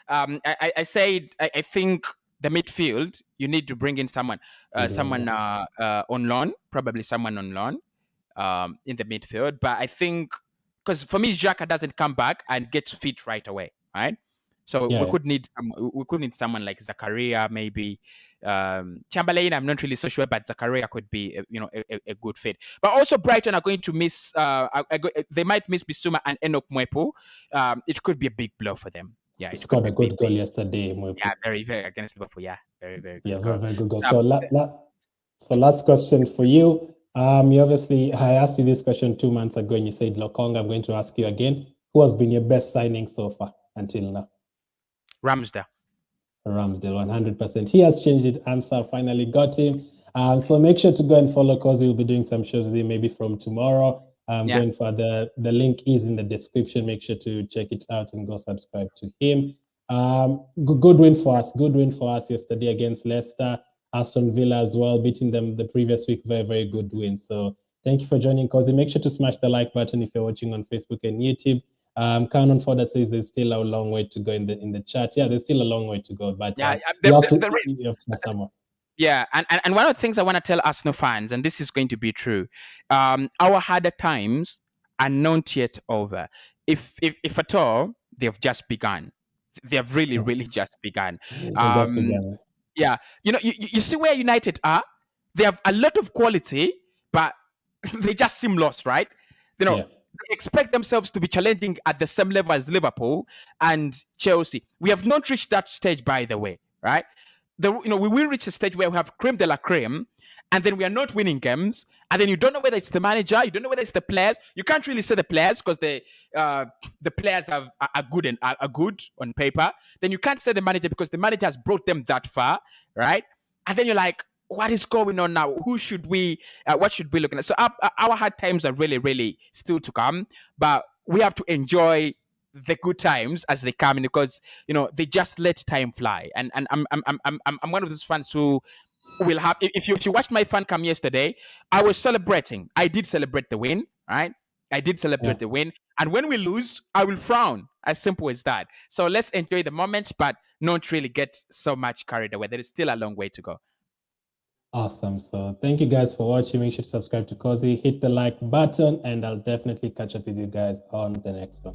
I said I think the midfield you need to bring in someone on loan, probably someone on loan in the midfield. But I think because for me, Xhaka doesn't come back and gets fit right away, right? So we could need someone like Zakaria, maybe Chamberlain. I'm not really so sure, but Zakaria could be a good fit. But also Brighton are going to miss. They might miss Bissouma and Enoch Mwepu. It could be a big blow for them. Yeah, he scored a good goal yesterday. Mwepu. Yeah, very against Liverpool. Yeah, very good. Yeah, very good goal. So last question for you. Obviously, I asked you this question 2 months ago, and you said Lokonga. I'm going to ask you again. Who has been your best signing so far until now? Ramsdale, 100%. He has changed it. Answer finally got him. So make sure to go and follow because we'll be doing some shows with him maybe from tomorrow. Going for the link is in the description. Make sure to check it out and go subscribe to him. Good win for us. Good win for us yesterday against Leicester. Aston Villa as well, beating them the previous week. Very, very good win. So thank you for joining, Cozy. Make sure to smash the like button if you're watching on Facebook and YouTube. Canon for that says there's still a long way to go in the chat. Yeah, there's still a long way to go, but Yeah, you have to start somewhere. Yeah, and one of the things I want to tell Arsenal fans, and this is going to be true, our harder times are not yet over. If at all, they've just begun. They have really just begun. Just begun. Yeah, you see where United are. They have a lot of quality, but they just seem lost, right? They expect themselves to be challenging at the same level as Liverpool and Chelsea. We have not reached that stage, by the way, right? We will reach a stage where we have creme de la creme, and then we are not winning games, and then you don't know whether it's the manager, you don't know whether it's the players. You can't really say the players because the players are good and are good on paper. Then you can't say the manager because the manager has brought them that far, right? And then you're like, what is going on now? What should we look at? So our hard times are really still to come, but we have to enjoy the good times as they come in, because they just let time fly. And I'm one of those fans who will have. If you watched my fan cam yesterday, I was celebrating. I did celebrate the win, right? I did celebrate the win, and when we lose, I will frown. As simple as that. So let's enjoy the moments, but not really get so much carried away. There is still a long way to go. Awesome. So thank you guys for watching. Make sure to subscribe to Cozy, hit the like button, and I'll definitely catch up with you guys on the next one.